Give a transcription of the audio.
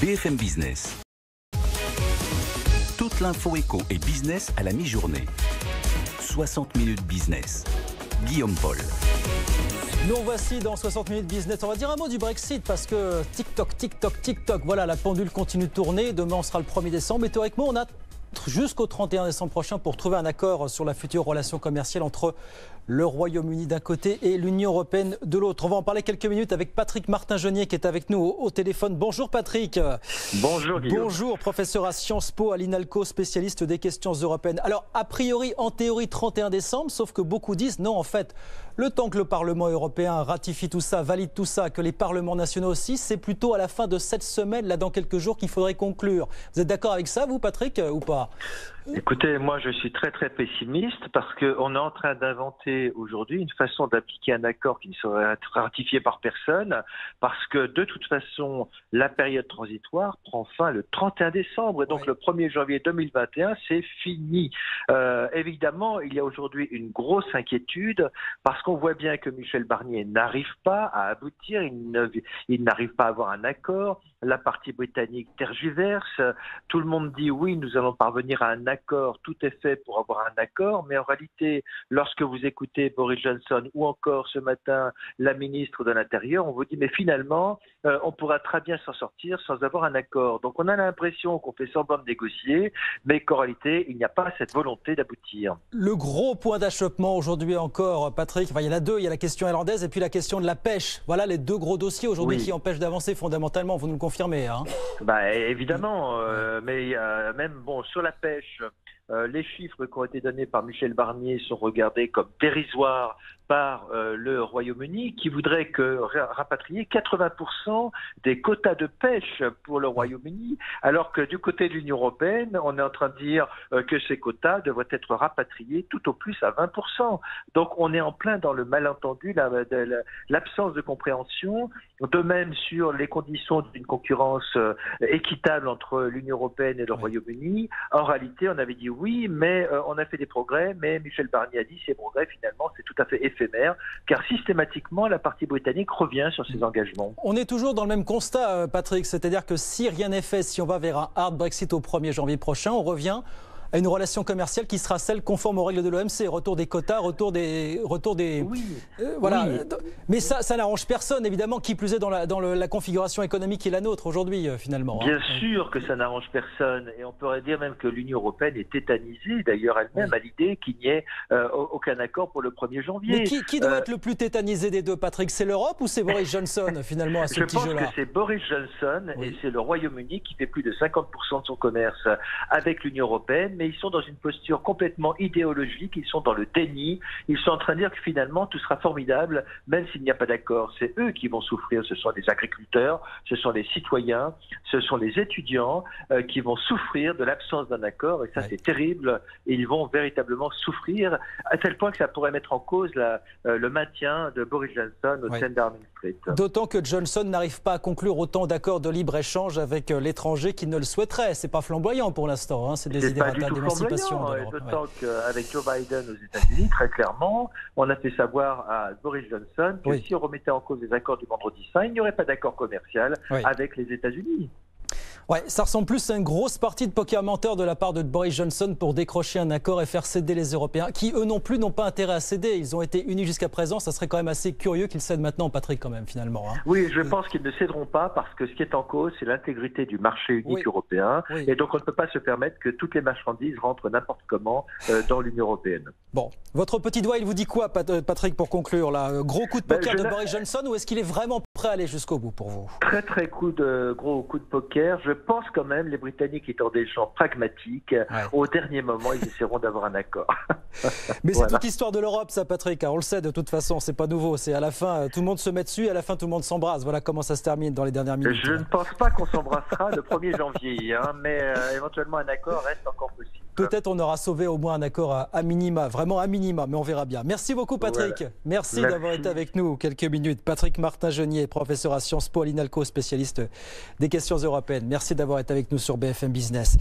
BFM Business. Toute l'info éco et business à la mi-journée. 60 minutes business. Guillaume Paul. Nous voici dans 60 minutes business. On va dire un mot du Brexit parce que TikTok, voilà, la pendule continue de tourner. Demain, on sera le 1er décembre. Et théoriquement, on a jusqu'au 31 décembre prochain pour trouver un accord sur la future relation commerciale entre le Royaume-Uni d'un côté et l'Union européenne de l'autre. On va en parler quelques minutes avec Patrick Martin-Genier qui est avec nous au téléphone. Bonjour Patrick. Bonjour Guillaume. Bonjour, professeur à Sciences Po à l'INALCO, spécialiste des questions européennes. Alors, a priori, en théorie, 31 décembre, sauf que beaucoup disent non, en fait, le temps que le Parlement européen ratifie tout ça, valide tout ça, que les parlements nationaux aussi, c'est plutôt à la fin de cette semaine, là dans quelques jours, qu'il faudrait conclure. Vous êtes d'accord avec ça, vous Patrick, ou pas ? Écoutez, moi je suis très pessimiste parce qu'on est en train d'inventer aujourd'hui une façon d'appliquer un accord qui ne serait ratifié par personne parce que de toute façon la période transitoire prend fin le 31 décembre et donc le 1er janvier 2021 c'est fini. Évidemment il y a aujourd'hui une grosse inquiétude parce qu'on voit bien que Michel Barnier n'arrive pas à aboutir, il n'arrive pas à avoir un accord. La partie britannique tergiverse, tout le monde dit oui, nous allons parvenir à un accord, tout est fait pour avoir un accord, mais en réalité, lorsque vous écoutez Boris Johnson ou encore ce matin la ministre de l'Intérieur, on vous dit mais finalement, on pourra très bien s'en sortir sans avoir un accord. Donc on a l'impression qu'on fait semblant de négocier, mais qu'en réalité, il n'y a pas cette volonté d'aboutir. Le gros point d'achoppement aujourd'hui encore, Patrick, enfin, il y en a deux, il y a la question irlandaise et puis la question de la pêche. Voilà les deux gros dossiers aujourd'hui qui empêchent d'avancer fondamentalement, vous nous le confirmez, hein ? Bah, évidemment, mais même bon, sur la pêche, les chiffres qui ont été donnés par Michel Barnier sont regardés comme dérisoires par le Royaume-Uni qui voudrait rapatrier 80% des quotas de pêche pour le Royaume-Uni, alors que du côté de l'Union européenne, on est en train de dire que ces quotas devraient être rapatriés tout au plus à 20%. Donc on est en plein dans le malentendu, l'absence de compréhension, de même sur les conditions d'une concurrence équitable entre l'Union européenne et le Royaume-Uni. En réalité, on avait dit oui, mais on a fait des progrès, mais Michel Barnier a dit ces progrès, finalement, c'est tout à fait éphémère, car systématiquement, la partie britannique revient sur ses engagements. On est toujours dans le même constat, Patrick, c'est-à-dire que si rien n'est fait, si on va vers un hard Brexit au 1er janvier prochain, on revient à une relation commerciale qui sera celle conforme aux règles de l'OMC, retour des quotas, retour des voilà. Oui. Mais ça n'arrange personne, évidemment, qui plus est dans la configuration économique qui est la nôtre aujourd'hui, finalement. Bien sûr que ça n'arrange personne, et on pourrait dire même que l'Union européenne est tétanisée, d'ailleurs elle-même, à l'idée qu'il n'y ait aucun accord pour le 1er janvier. Mais qui doit être le plus tétanisé des deux, Patrick? C'est l'Europe ou c'est Boris Johnson, finalement, à ce petit jeu-là? Je pense que c'est Boris Johnson, et c'est le Royaume-Uni qui fait plus de 50% de son commerce avec l'Union européenne, mais ils sont dans une posture complètement idéologique, ils sont dans le déni, ils sont en train de dire que finalement tout sera formidable, même s'il n'y a pas d'accord. C'est eux qui vont souffrir, ce sont les agriculteurs, ce sont les citoyens, ce sont les étudiants qui vont souffrir de l'absence d'un accord, et ça c'est terrible, et ils vont véritablement souffrir, à tel point que ça pourrait mettre en cause le maintien de Boris Johnson au sein de Downing Street. D'autant que Johnson n'arrive pas à conclure autant d'accords de libre-échange avec l'étranger qu'il ne le souhaiterait. C'est pas flamboyant pour l'instant, hein. C'est des idées d'émancipation. D'autant qu'avec Joe Biden aux États-Unis, très clairement, on a fait savoir à Boris Johnson que si on remettait en cause les accords du vendredi saint, il n'y aurait pas d'accord commercial avec les États-Unis. Ouais, ça ressemble plus à une grosse partie de poker menteur de la part de Boris Johnson pour décrocher un accord et faire céder les Européens, qui eux non plus n'ont pas intérêt à céder. Ils ont été unis jusqu'à présent, ça serait quand même assez curieux qu'ils cèdent maintenant, Patrick, quand même, finalement. Hein. Oui, je pense qu'ils ne céderont pas parce que ce qui est en cause, c'est l'intégrité du marché unique européen. Et donc on ne peut pas se permettre que toutes les marchandises rentrent n'importe comment dans l'Union européenne. Bon, votre petit doigt, il vous dit quoi, Patrick, pour conclure là? Gros coup de poker de Boris Johnson ou est-ce qu'il est vraiment prêt à aller jusqu'au bout pour vous? Très gros coup de poker. Je pense quand même les Britanniques étant des gens pragmatiques, au dernier moment, ils essaieront d'avoir un accord. Mais c'est toute l'histoire de l'Europe, ça, Patrick. On le sait de toute façon, c'est pas nouveau. C'est à la fin, tout le monde se met dessus, et à la fin, tout le monde s'embrasse. Voilà comment ça se termine dans les dernières minutes. Je ne pense pas qu'on s'embrassera le 1er janvier, hein, mais éventuellement un accord reste encore possible. Peut-être on aura sauvé au moins un accord à minima, vraiment à minima, mais on verra bien. Merci beaucoup, Patrick. Voilà. Merci d'avoir été avec nous quelques minutes. Patrick Martin-Genier, professeur à Sciences Po à l'INALCO, spécialiste des questions européennes. Merci d'avoir été avec nous sur BFM Business.